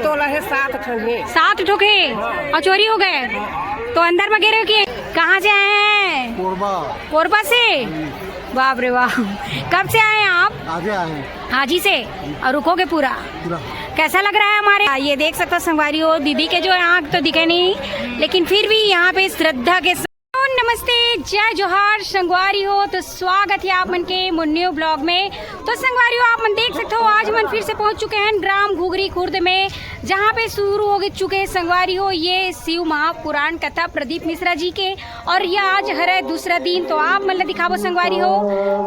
तोला है 7 ठंडे 7 ठोके और चोरी हो गए तो अंदर वगैरह किए। कहाँ से आए हैं? कोरबा से। बाप रे वाह। कब से आए हैं आप? आगे आए हैं। हाजी से। और रुकोगे पूरा? कैसा लग रहा है हमारे? ये देख सकते हो संगवारी हो, दीदी के जो आँख तो दिखे नहीं, लेकिन फिर भी यहाँ पे श्रद्धा के साथ नमस्ते जय जोहार संगवारी हो। तो स्वागत है आप मन के मुन्नियो ब्लॉग में। तो संगवारी हो आप मन देख सकते हो आज मन फिर से पहुंच चुके हैं ग्राम घुघरी खुर्द में, जहां पे शुरू हो चुके हैं संगवारी हो ये शिव महापुराण कथा प्रदीप मिश्रा जी के। और ये आज है दूसरा दिन। तो आप मतलब दिखावो संगवारी हो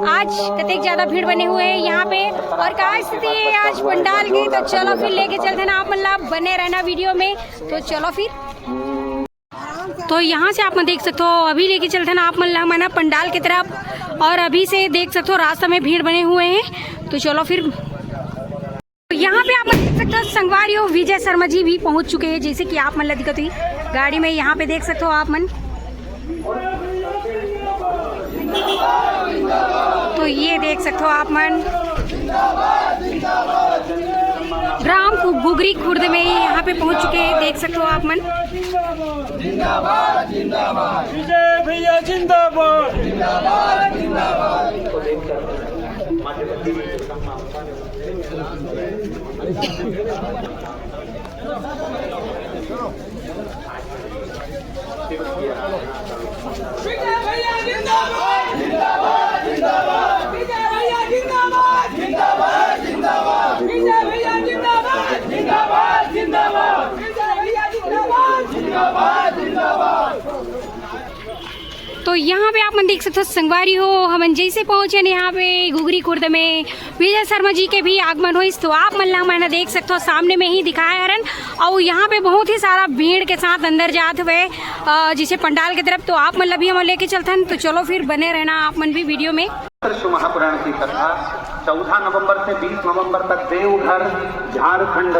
आज कतई ज्यादा भीड़ बने हुए हैं यहाँ पे और क्या स्थिति है आज पंडाल के। तो चलो फिर लेके चलते ना आप मतलब बने रहना वीडियो में। तो चलो फिर तो यहाँ से आप देख सकते हो अभी लेके चलते ना आप मना पंडाल की तरफ। और अभी से देख सकते हो रास्ता में भीड़ बने हुए हैं। तो चलो फिर यहाँ पे आप देख सकते हो संगवारी हो विजय शर्मा जी भी पहुँच चुके हैं, जैसे कि आप मतलब दिक्कत हुई गाड़ी में। यहाँ पे देख सकते हो आप मन। तो ये देख सकते हो आप मन ग्राम घुघरी खुर्द में यहाँ पे पहुँच चुके हैं, देख सकते हो आप मन। जिंदाबाद जिंदाबाद विजय भैया जिंदाबाद जिंदाबाद जिंदाबाद। विजय भैया जिंदाबाद जिंदाबाद जिंदाबाद विजय भैया जिंदाबाद जिंदाबाद जिंदाबाद विजय भैया जिंदाबाद जिंदाबाद जिंदाबाद विजय भैया जिंदाबाद जिंदाबाद जिंदाबाद। तो यहाँ पे आप मन देख सकते हो संगवारी हो हम जैसे पहुँचे न यहाँ पे घुघरी खुर्द में विजय शर्मा जी के भी आगमन हुई। तो आप मैंने देख सकते हो सामने में ही दिखाया हरन और यहाँ पे बहुत ही सारा भीड़ के साथ अंदर जाते हुए जिसे पंडाल की तरफ। तो आप मतलब भी हम लेके चलते हैं। तो चलो फिर बने रहना आप मन भी वीडियो में। शिव महापुराण की कथा 14 नवंबर से 20 नवंबर तक देवघर झारखंड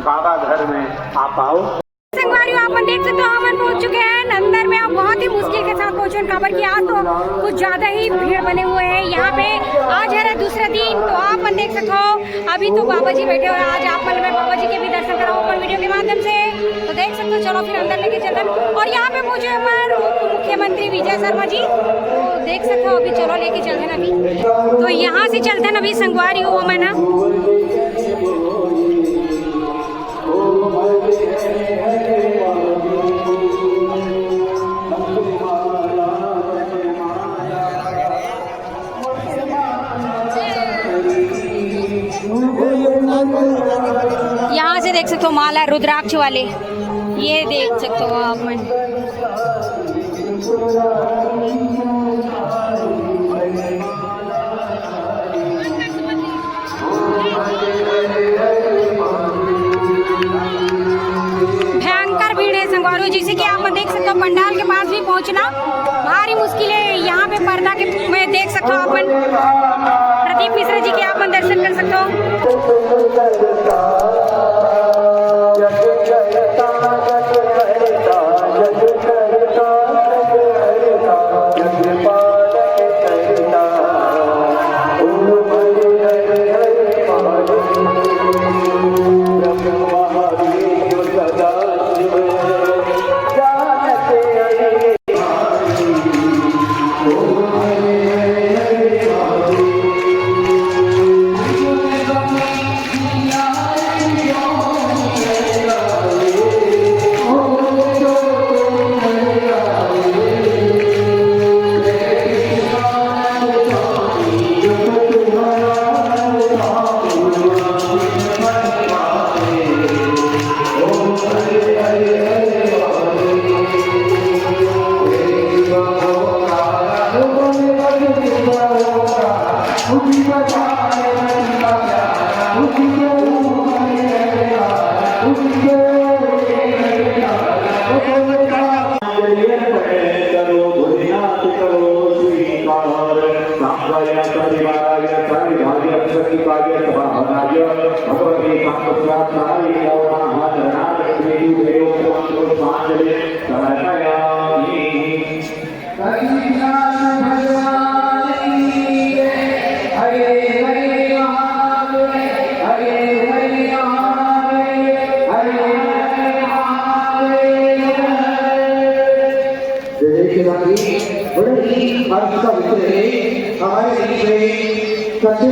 बाबा घर में आप आओ। संगवारी आप देख सकते हो हम पहुंच चुके हैं अंदर में। आप बहुत ही मुश्किल के साथ पहुंचे खबर की आज तो कुछ ज्यादा ही भीड़ बने हुए हैं यहाँ पे। आज है दूसरा दिन। तो आप मन देख सकते हो अभी तो बाबा जी बैठे हुए हैं। आज आप मन में बाबा जी के भी दर्शन करो अपन वीडियो के माध्यम से। तो देख सकते हो चलो फिर अंदर लेके चलते हैं। और यहाँ पे पहुंचे हमारे उप मुख्यमंत्री विजय शर्मा जी। तो देख सकते हो अभी चलो लेके चलते हैं अभी। तो यहाँ से चलते हैं अभी संगवारी हो मना। यहाँ से देख सकते हो माला रुद्राक्ष वाले, ये देख सकते हो आप मन। भयंकर भीड़ है संगवारी, जैसे कि आप देख सकते हो पंडाल के पास भी पहुंचना भारी मुश्किल है। यहाँ पे पर्दा के में देख सकते हो अपन प्रदीप मिश्रा जी के आप दर्शन कर सकते हो।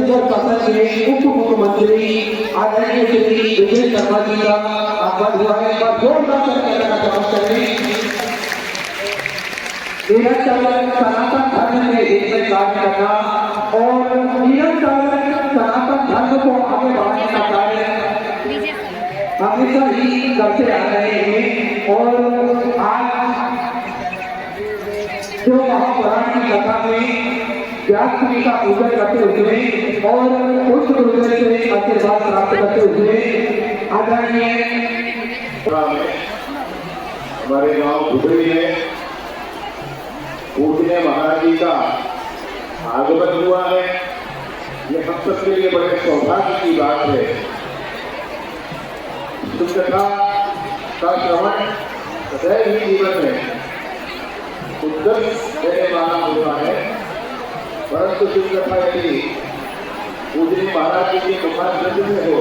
छत्तीसगढ़ शासन के उप मुख्यमंत्री आदरणीय श्री विजय शर्मा जी का आगमन हुआ है। और जोरदार करने का स्वागत करें। निरंतर सनातन धर्म के हित में कार्य करना और निरंतर सनातन धर्म को आगे बढ़ाने का कार्य हमेशा ही करते आ रहे हैं। और आज जो महापुराण की कथा में व्यास जी का पूजन करते हुए और पुष्प पूजन से आशीर्वाद प्राप्त करते हुए आदरणीय हमारे गांव धुबरी में पूजनीय महाराज जी का आगमन हुआ है। ये हम सबके लिए बड़े सौभाग्य की बात है। शुभ कथा का श्रवण सदैव ही जीवन में उत्कर्ष देने वाला होता है, परंतु शुभ कथा यदि पूजनीय महाराज जी के मुखारविंद में हो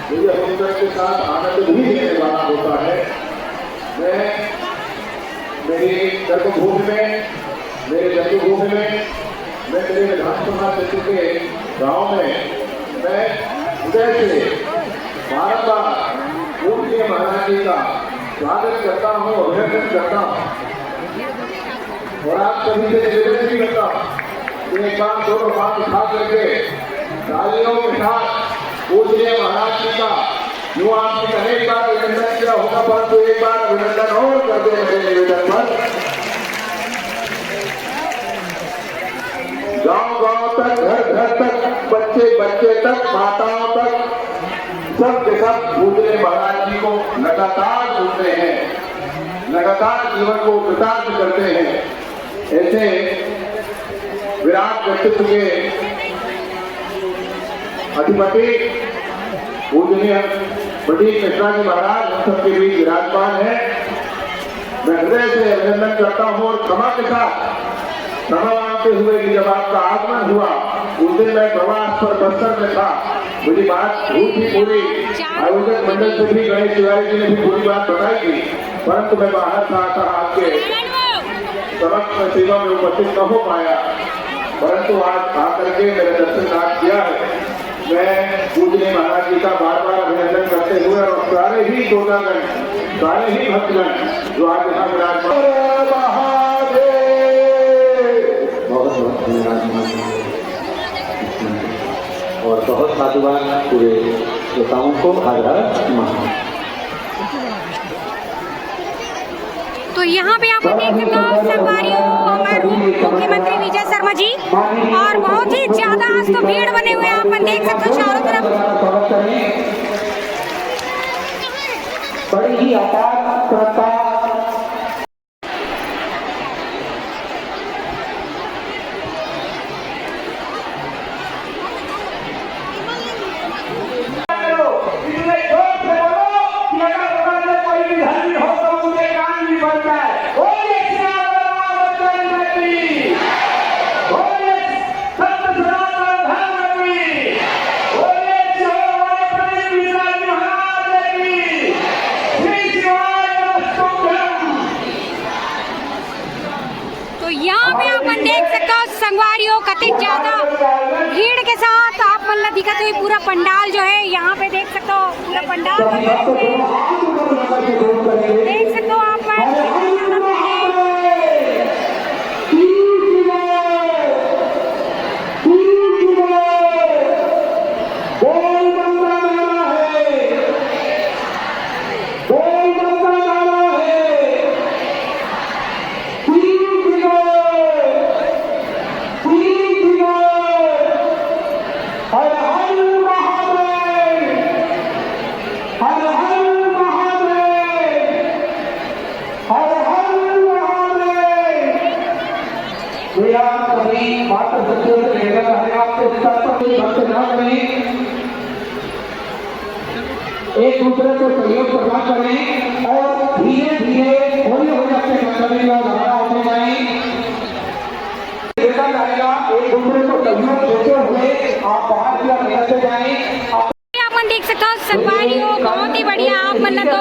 तो यह उत्कर्ष के साथ आनंद भी देने वाला होता है। मैं मेरी कर्मभूमि में, मेरे जन्मभूमि में, मैं मेरे विधानसभा क्षेत्र के गांव में मैं उदय से बारंबार पूजनीय महाराज जी का स्वागत करता हूँ, अभिनंदन करता हूँ और आप सभी से निवेदन भी करता हूँ। एक बार दोनों हाथ उठा करके तालियों के साथ पूजनीय महाराज जी का यूं आपने अनेक बार अभिनंदन किया होगा, परंतु एक बार अभिनंदन और कर दे मेरे निवेदन पर। गांव-गांव तक, घर-घर तक, बच्चे-बच्चे तक, माताओं तक सब के सब पूजनीय महाराज जी को लगातार पूजते हैं, लगातार जीवन को कृतार्थ करते हैं। ऐसे विराट व्यक्तित्व के अधिपति पूजनीय पंडित कृष्णा जी महाराज हम सबके बीच विराजमान है। मैं हृदय से अभिनंदन करता हूँ और क्षमा के साथ क्षमा मांगते हुए कि जब आपका आगमन हुआ उस दिन मैं प्रवास पर बस्तर में था, मुझी बात ही पूरी आयोजक मंडल से भी गणेश तिवारी जी ने भी पूरी बात बताई थी, परंतु मैं बाहर था आपके समक्ष सेवा में उपस्थित न हो पाया, परंतु आज आकर के मेरे दर्शन आज किया है। मैं पूजनीय महाराज जी का बार बार अभिनंदन करते हुए और सारे ही श्रोतागण, सारे ही भक्तगण जो आज यहाँ विराजमान और बहुत साधुवाद पूरे श्रोताओं को हर महादेव। तो यहाँ पे आप देख सकते हो संगवारियों हमारे मुख्यमंत्री विजय शर्मा जी और बहुत ही ज्यादा आज तो भीड़ बने हुए हैं। आप देख सकते हो चारों तरफ बड़ी ही अपार श्रद्धा संगवारियों कतई ज्यादा भीड़ के साथ आप मतलब दिखत हुई पूरा पंडाल जो है यहाँ पे देख सकते हो, पूरा पंडाल देख सकते हो आप। एक दूसरे को सहयोग प्रदान करें और धीरे धीरे होने हो जाते कर्तव्य का धारा होते जाए देखा जाएगा। एक दूसरे को सहयोग देते हुए आप बाहर की ओर निकलते जाए। आप देख सकते हो संगवारी हो, बहुत ही बढ़िया। आप मतलब तो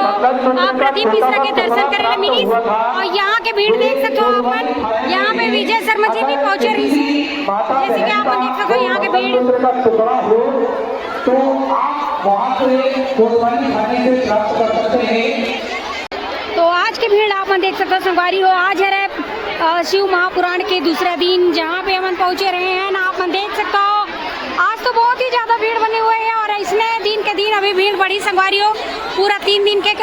प्रदीप मिश्रा के दर्शन करेंगे मिनी, और यहाँ के भीड़ देख सकते हो अपन। यहाँ पे विजय शर्मा जी भी पहुंचे रही थी, जैसे कि आप देख सकते हो यहाँ के भीड़। तो आप वहाँ से कुर्बानी खाने से प्राप्त कर सकते हैं। तो आज की भीड़ आप देख सकते हो संगवारी हो। आज है शिव महापुराण के दूसरा दिन, जहाँ पे हम पहुंचे रहे हैं ना, आप देख सकते हो आज तो बहुत ही ज्यादा भीड़ बनी हुई है। और इसने दिन के दिन अभी भीड़ बढ़ी संगवारी हो। पूरा 3 दिन के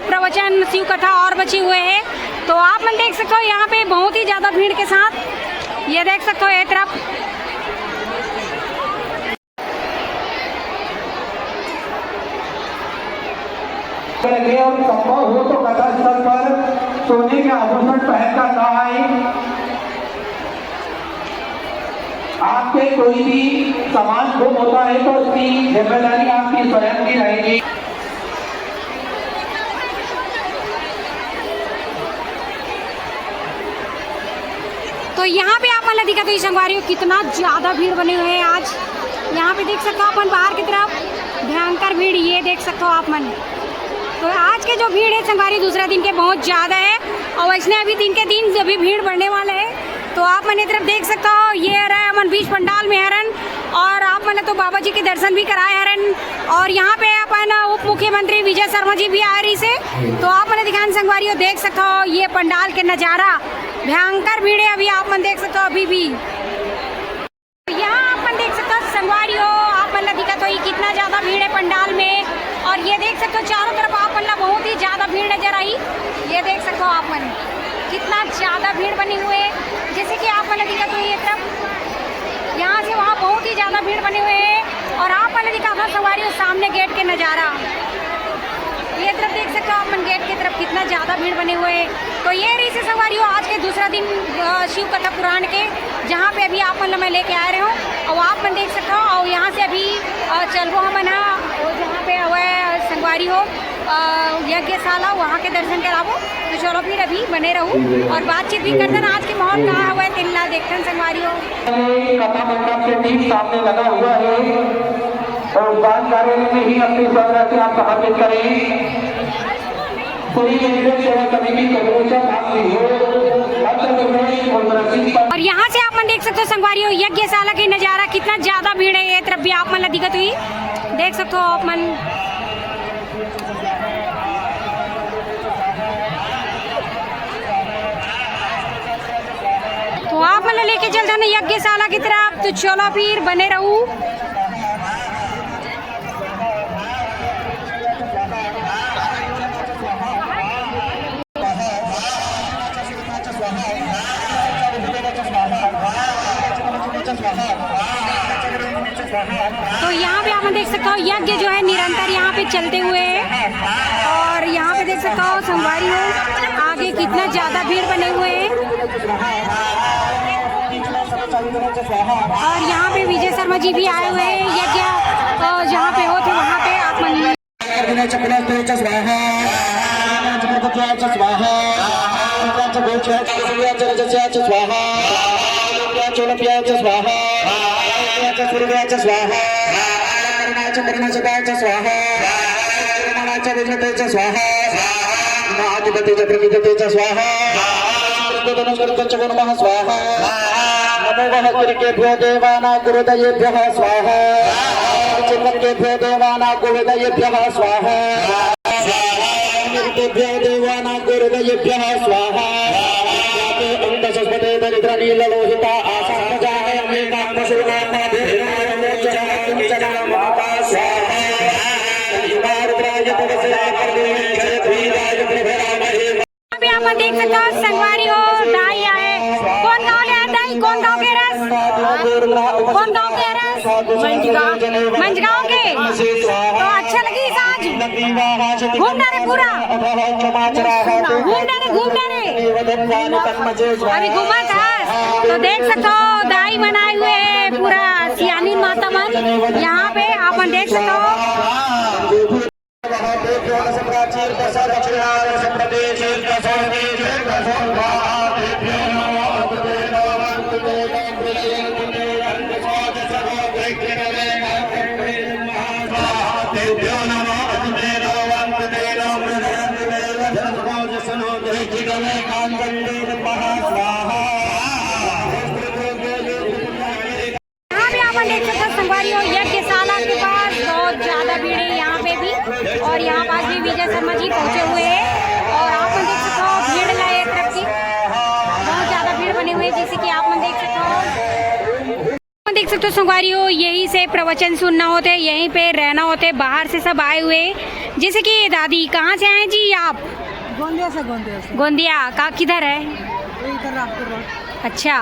प्रवचन शिव कथा और बचे हुए हैं। तो आप देख सकते हो यहाँ पे बहुत ही ज्यादा भीड़ के साथ, ये देख सकते हो एक तरफ। और संभव हो तो कथा स्थल पर सोने के आभूषण पहनकर न आए। आपके कोई भी सामान गुम होता है तो उसकी जिम्मेदारी आपकी स्वयं की रहेगी। तो यहाँ पे आप मतलब दिखा तो संगवारी हो कितना ज्यादा भीड़ बने हुए हैं आज। यहाँ पे देख सकते हो अपन बाहर की तरफ भयंकर भीड़, ये देख सकते हो आप मन। तो आज के जो भीड़ है संगवारी दूसरा दिन के बहुत ज़्यादा है, और वैसे अभी दिन के दिन अभी भीड़ बढ़ने वाले है। तो आप मैंने तरफ देख सकते हो ये रहे अमन बीच पंडाल में हरन, और आप मैंने तो बाबा जी के दर्शन भी कराए हरन। और यहाँ पे अपन उप मुख्यमंत्री विजय शर्मा जी भी आ रही से। तो आप मैंने दिखान संगवारी हो देख सकते हो ये पंडाल के नज़ारा, भयंकर भीड़ है अभी आप मन देख सकते हो अभी भी। यहाँ आप मन देख सकते हो संगवारी हो, आप मतलब दिखा तो कितना ज़्यादा भीड़ है पंडाल में। और ये देख सकते हो चारों तरफ आप मतलब बहुत ही ज़्यादा भीड़ नजर आई, ये देख सकते हो आप मन कितना ज़्यादा भीड़ बनी हुई है। जैसे कि आप मतलब दिखा तो ये तरफ यहाँ से वहाँ बहुत ही ज़्यादा भीड़ बने हुए हैं। और आप मतलब दिखा था सवारी हो सामने गेट के नज़ारा, ये तरफ देख सकते हो आप मन गेट की तरफ कितना ज़्यादा भीड़ बने हुए हैं। तो ये रही से सवारी हो आज के दूसरा दिन शिव कथा पुराण के, जहाँ पे अभी आप मतलब मैं लेके आ रहे हूँ। और आप मन देख सकते हो, और यहाँ से अभी चलबो हम ना जहाँ पे हुआ संगवारी हो यज्ञशाला, वहाँ के दर्शन कराबो। तो चलो फिर अभी बने रहूँ और बातचीत भी करते ना आज के माहौल कहाँ हुआ है तिल्ला देखते संगवारी हो। कथा मंडप के ठीक सामने लगा हुआ है, और उद्यान कार्यालय में ही अपनी स्वतंत्रता से आप समर्पित करें। और यहाँ से आप मन देख सकते हो संगवारी हो यज्ञशाला की नज़ारा, कितना ज़्यादा भीड़ है। ये तरफ भी आप मन दिक्कत हुई देख सकते हो आप मन। तो आप मतलब लेके चल जाना यज्ञशाला की तरफ। तो चलो फिर बने रहूं। तो यहाँ पे आप देख सकते हो यज्ञ जो है निरंतर यहाँ पे चलते हुए है। और यहाँ पे देख सकते हो संगवारी हो आगे कितना ज्यादा भीड़ बने हुए हैं। और यहाँ पे विजय शर्मा जी भी आए हुए हैं यज्ञ जहाँ पे हो थे वहाँ पे आप मन नमो देवाना गुरुदयेभ्यः स्वाहा चिन्मकेभ्यो देवाना गुरुदयेभ्यः स्वाहा देवाना गुरुदयेभ्यः स्वाहा अंतसस्पते दरिद्र नीललोहिता आसामजाय आप देख सकते हो संगवारी हो दाई आए। कौन गाँव ले आए दाई? कौन गाँव के रस? कौन गाँव के रस? मंझगांव के। तो अच्छा लगी आज घूमना रे पूरा घूमना रे अभी घूमा था। तो देख सकते हो दाई बनाए हुए पूरा सियानी माता मन यहाँ पे आप देख सकते हो। गुरुभ्यो नमः अस्मे नमः जसनो जयचिगमे कांदंडे नमः स्वाहा। यहाँ भी आप देख सकते हो संगवारियों यज्ञशाला के पास बहुत ज्यादा भीड़ है यहाँ पे भी, और यहाँ पास भी विजय शर्मा जी पहुँचे हुए हैं और आप देख सकते हो भीड़ लाए तरफ की बहुत ज्यादा भीड़ बने हुए हैं, जैसे कि आप देख सकते हो संगवारियों यहीं से प्रवचन सुनना होते, यहीं पे रहना होते, बाहर से सब आए हुए, जैसे कि दादी कहाँ से आए जी आप? गोंदिया से गोंदिया का किधर है? इधर रामपुर रोड। अच्छा,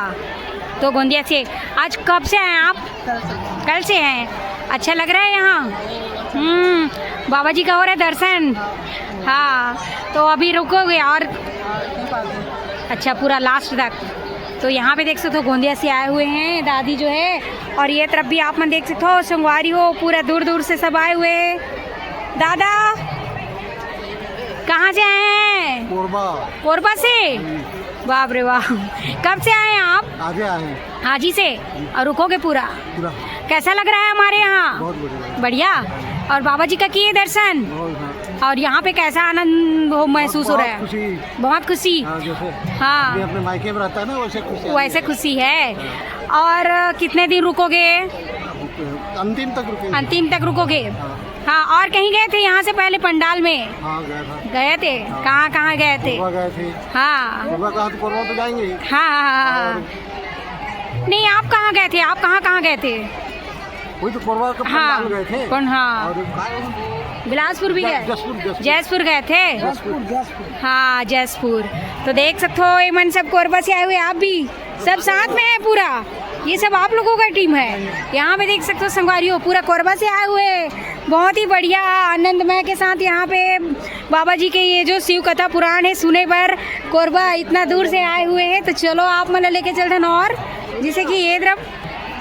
तो गोंदिया से आज कब से आए आप? कल से हैं। अच्छा लग रहा है यहाँ? बाबा जी का हो रहा है दर्शन। हाँ, तो अभी रुकोगे और अच्छा पूरा लास्ट तक? तो यहाँ पे देख सकते हो गोंदिया से आए हुए हैं दादी जो है, और ये तरफ भी आप मन देख सकते हो संगवारी हो पूरा दूर दूर से सब आए हुए हैं। दादा कहाँ से आए हैं? कोरबा से। बाप रे वाह, कब से आए हैं आप? आगे आए। आज ही से? और रुकोगे पूरा? कैसा लग रहा है हमारे यहाँ? बहुत बढ़िया। और बाबा जी का किए दर्शन? और यहाँ पे कैसा आनंद महसूस हो रहा है? बहुत खुशी। हाँ, अपने मायके में रहता है ना, वैसे खुशी है। और कितने दिन रुकोगे? अंतिम तक रुकोगे। हाँ, और कहीं गए थे यहाँ से पहले पंडाल में? गए थे। कहाँ गए थे? हाँ तो जाएंगे। हाँ, नहीं आप कहाँ गए थे? आप कहाँ गए थे? वही तो कोरबा का पंडाल गए थे। हाँ, बिलासपुर भी गए? जयपुर गए थे। हाँ, जयपुर। तो देख सकते हो एमन सब कोरबा से आए हुए, आप भी सब साथ में है पूरा, ये सब आप लोगों का टीम है। यहाँ पे देख सकते हो संगवारियों पूरा कोरबा से आए हुए, बहुत ही बढ़िया आनंदमय के साथ यहाँ पे बाबा जी के ये जो शिव कथा पुराण है सुने पर कोरबा इतना दूर से आए हुए हैं। तो चलो आप मन लेके चलते हैं, और जैसे कि ये तरफ।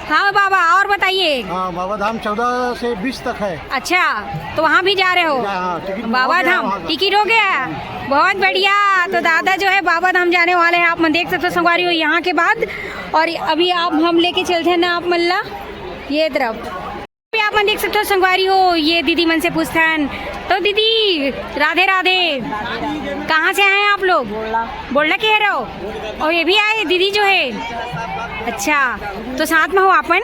हाँ बाबा, और बताइए। हाँ, बाबा धाम 14 से 20 तक है। अच्छा, तो वहाँ भी जा रहे हो? बाबा धाम टिकट हो गया, बहुत बढ़िया। तो दादा जो है बाबा धाम जाने वाले हैं, आप मन देख सकते हो संगवारी हो यहाँ के बाद। और अभी आप हम लेके चलते हैं ना आप मल्ला ये तरफ। अभी आप मन देख सकते हो संगवारी हो ये दीदी मन से पूछतन। तो दीदी राधे राधे, कहाँ से आए हैं आप लोग? बोलना कह रहे हो? और ये भी आए दीदी जो है? अच्छा, तो साथ में हो आपन,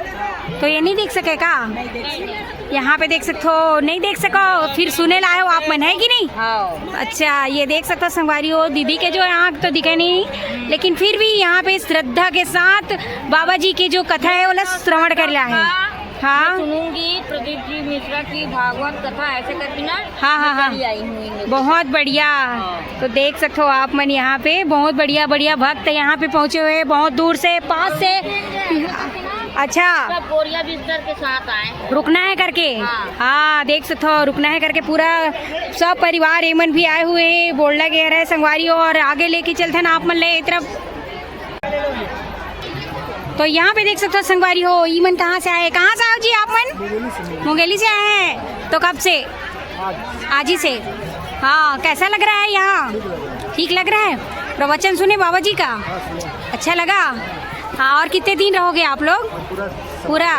तो ये नहीं देख सके का? यहाँ पे देख सकते हो, नहीं देख सको फिर सुने लाए हो आप मन, है कि नहीं? अच्छा, ये देख सकते हो संगवारी हो दीदी के जो आँख तो दिखे नहीं, लेकिन फिर भी यहाँ पे श्रद्धा के साथ बाबा जी की जो कथा है वो श्रवण कर लिया है। हाँ, सुनूंगी प्रदीप जी मिश्रा की भागवत कथा ऐसे करके ना। हाँ, बहुत बढ़िया। तो देख सकते हो आप मन यहाँ पे बहुत बढ़िया भक्त यहाँ पे पहुँचे हुए, बहुत दूर से पास से। अच्छा, बोरिया बिस्तर के साथ आए, रुकना है करके। हाँ, देख सकते हो रुकना है करके पूरा सब परिवार एमन भी आए हुए हैं, बोलना कह रहे हैं संगवारी हो, और आगे लेके चलते ना आप मन ले तरफ। तो यहाँ पे देख सकते हो संगवारी हो ईमन कहाँ से आए? कहाँ से आओ जी आप मन? मुंगेली से आए हैं। तो कब से? आज ही से। हाँ, कैसा लग रहा है यहाँ? ठीक लग रहा है? प्रवचन सुने बाबा जी का? अच्छा लगा? हाँ, और कितने दिन रहोगे आप लोग? पूरा।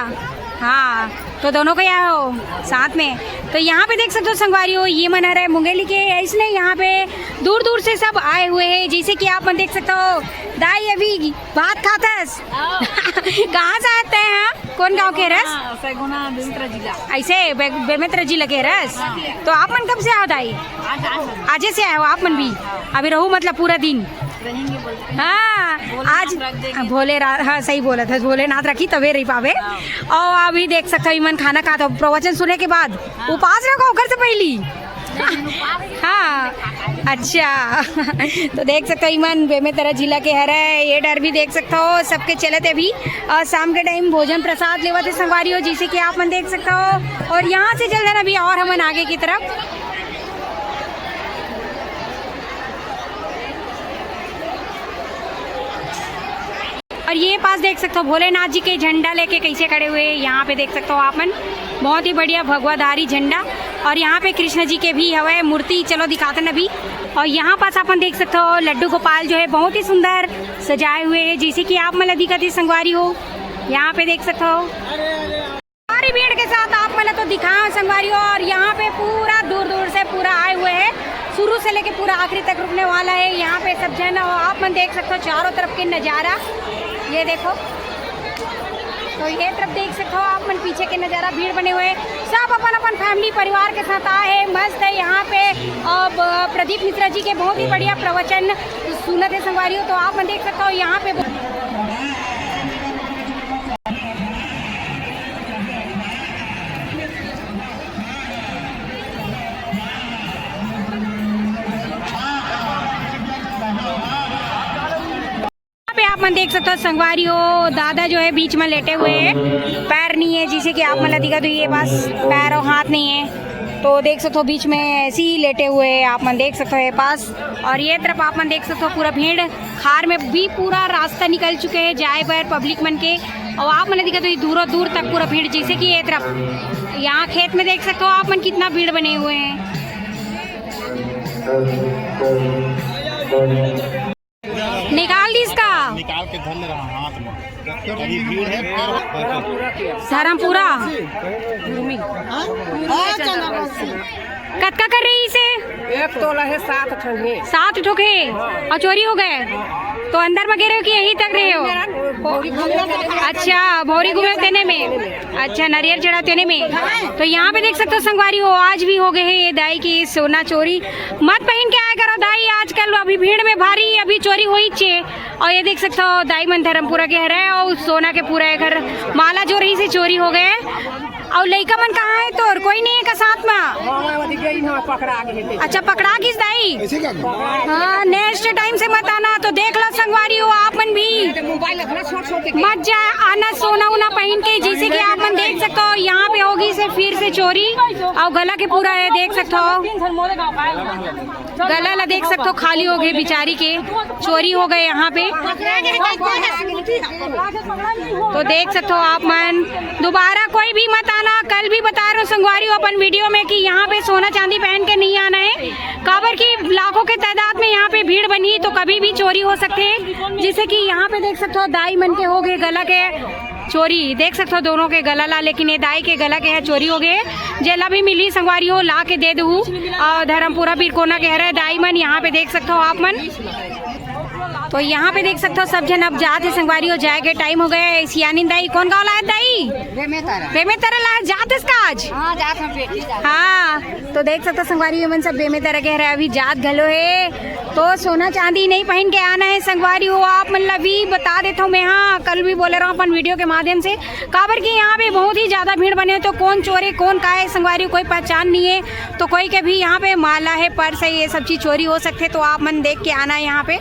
हाँ, तो दोनों को यहाँ हो साथ में। तो यहाँ पे देख सकते हो संगवारी हो ये मना रहा है मुंगेली के, इसलिए यहाँ पे दूर दूर से सब आए हुए हैं, जैसे कि आप देख सकते हो। दाई अभी भात खातस कहाँ से आते हैं? कौन गांव के रस? बेमेतरा जिला। ऐसे बेमेतरा जिला के रस। तो आप मन कब से आओ दाई? आज से आए हो आप मन भी? अभी रहू मतलब पूरा दिन? हाँ, आज हाँ सही बोला था, भोलेनाथ रखी तबे रही पावे। और अभी देख सकते हो ईमन खाना खाता प्रवचन सुने के बाद उपास रखो घर से पहली। हाँ, अच्छा तो देख सकते हो ईमन बेमेतरा जिला के है, ये डर भी देख सकते हो सबके चले थे भी। और शाम के टाइम भोजन प्रसाद लेवा थे संगवारी हो, जैसे कि आप मन देख सकते हो। और यहाँ से चल देना अभी और हमन आगे की तरफ। और ये पास देख सकते हो भोलेनाथ जी के झंडा लेके कैसे खड़े हुए हैं, यहाँ पे देख सकते हो आप मन, बहुत ही बढ़िया भगवाधारी झंडा। और यहाँ पे कृष्ण जी के भी हवे मूर्ति, चलो दिखाते ना भी। और यहाँ पास अपन देख सकते हो लड्डू गोपाल जो है बहुत ही सुंदर सजाए हुए हैं, जैसे कि आप मतलब दिखाती संगवारी हो। यहाँ पे देख सकते हो सारी भीड़ के साथ आप मतलब मन तो दिखाओ संगवारियों। और यहाँ पे पूरा दूर दूर से पूरा आए हुए हैं, शुरू से लेके पूरा आखिरी तक रुकने वाला है यहाँ पे सब जन। और आप मन देख सकते हो चारों तरफ के नज़ारा, ये देखो। तो ये तरफ देख सकते हो आप मन पीछे के नज़ारा, भीड़ बने हुए सब अपन अपन फैमिली परिवार के साथ आए हैं। मस्त है यहाँ पे। और प्रदीप मिश्रा जी के बहुत ही बढ़िया प्रवचन सुनते हैं संगवारियों। तो आप मन देख सकते हो यहाँ पे आप मन देख सकते हो संगवारी हो। दादा जो है बीच में लेटे हुए हैं, पैर नहीं है, जिसे कि आप मन दिखा तो ये बस पैर और हाथ नहीं है। तो देख सकते हो बीच में ऐसे ही लेटे हुए हैं, आप मन देख सकते हो पास। और ये तरफ आप मन देख सकते हो पूरा भीड़ खार में भी पूरा रास्ता निकल चुके हैं जाए पर पब्लिक मन के। और आप मन दिखा तो ये दूर दूर तक पूरा भीड़, जैसे कि ये तरफ यहाँ खेत में देख सकते हो आप मन कितना भीड़ बने हुए हैं। निकाल दी इसका, निकाल के धर ले रहा हाथ में। अभी भीड़ है धर्मपुरा कतका कर रही इसे? 1 तोला है 7 ठंडे 7 ठोके और चोरी हो गए। तो अंदर में गिरे हो कि यहीं तक रहे हो? अच्छा, भौरी घूमे देने में, अच्छा नारियल चढ़ा देने में। तो यहाँ पे देख सकते हो संगवारी हो आज भी हो गए हैं ये दाई की सोना चोरी। मत पहन के आया करो दाई आजकल, अभी भीड़ में भारी अभी चोरी हो ही चे। और ये देख सकते हो दाई मन धर्मपुरा के है और सोना के पूरा घर माला जो रही से चोरी हो गए। और लड़का मन कहाँ है? तो और कोई नहीं है का साथ में? अच्छा पकड़ा किस दाई? हाँ, नेक्स्ट टाइम से मत आना। तो देख लो संगवारी हो आप मन भी मत जाए आना सोना उना पहन के, जैसे कि आप मन देख सकते हो यहाँ पे होगी से फिर से चोरी। और गला के पूरा है देख सकते हो, गला ला देख सकते हो खाली हो गए बिचारी के, चोरी हो गए यहाँ पे। तो देख सकते हो आप मन, दोबारा कोई भी मत आना। कल भी बता रहा हूँ संगवारी हो अपन वीडियो में कि यहाँ पे सोना चांदी पहन के नहीं आना है। काबर की लाखों के तादाद में यहाँ पे भीड़ बनी तो कभी भी चोरी हो सकते हैं। जैसे कि यहाँ पे देख सकते हो दाई मन के हो गए गला के चोरी, देख सकते हो दोनों के गला ला, लेकिन ये दाई के गला के है चोरी हो गए। जेला भी मिली संगवारी हो ला के दे दूँ। और धर्मपुरा बिरकोना के है दाई मन, यहाँ पे देख सकते हो आप मन। तो यहाँ पे देख सकते हो सब जन अब जाते संगवारी हो, जाए के टाइम हो गए। सियानी दाई कौन गाँव लाया दाई? बेमेतरा लाया जाते इसका आज। हाँ, तो देख सकते हो संगवारी मन सब बेमेतरा कह रहे हैं अभी जात घलो है। तो सोना चांदी नहीं पहन के आना है संगवारी हो आप मतलब भी बता देता हूँ मैं। हाँ, कल भी बोले रहा हूँ अपन वीडियो के माध्यम से, काबर की यहाँ पे बहुत ही ज्यादा भीड़ बने। तो कौन चोरे कौन का है संगवारी कोई पहचान नहीं है। तो कोई के भी यहाँ पे माला है पर्स है ये सब चीज चोरी हो सकते। तो आप मन देख के आना है यहाँ पे।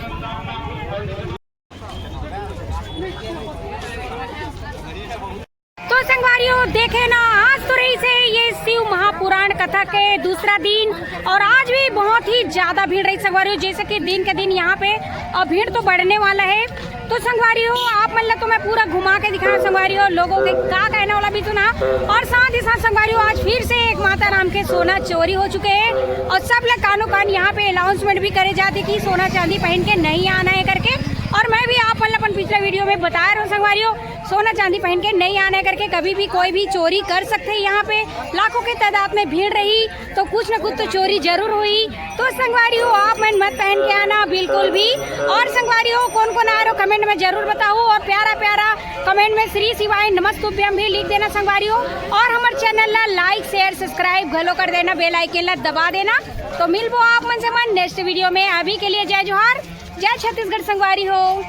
तो संगवारियों देखे ना, आज तो रही से ये शिव महापुराण कथा के दूसरा दिन और आज भी बहुत ही ज्यादा भीड़ रही संगवारियों, जैसे कि दिन के दिन यहाँ पे और भीड़ तो बढ़ने वाला है। तो संगवारियों आप मतलब तो मैं पूरा घुमा के दिखाऊं संगवारियों, लोगों के क्या कहने वाला भी सुना। और साथ ही साथ संगवारियों आज फिर से एक माता राम के सोना चोरी हो चुके हैं और सब लोग कानों कान यहाँ पे अनाउंसमेंट भी करे जाते कि सोना चांदी पहन के नहीं आना है करके। और मैं भी आप मतलब अपन पिछले वीडियो में बता रहा हूँ संगवारियों, सोना चांदी पहन के नहीं आने करके कभी भी कोई भी चोरी कर सकते हैं। यहाँ पे लाखों के तादाद में भीड़ रही तो कुछ न कुछ तो चोरी जरूर हुई। तो संगवारियों आप मन मत पहन के आना बिल्कुल भी। और संगवारियों कौन कौन आ रहे हो कमेंट में जरूर बताओ और प्यारा प्यारा कमेंट में श्री शिवाय नमस्तुभ्यम भी लिख देना संगवारियों। और हमारे चैनल ला लाइक शेयर सब्सक्राइब घलो कर देना, बेल आइकन ला दबा देना। तो मिलबो आप मन से मन नेक्स्ट वीडियो में। अभी के लिए जय जोहार, जय छत्तीसगढ़ संगवारी हो।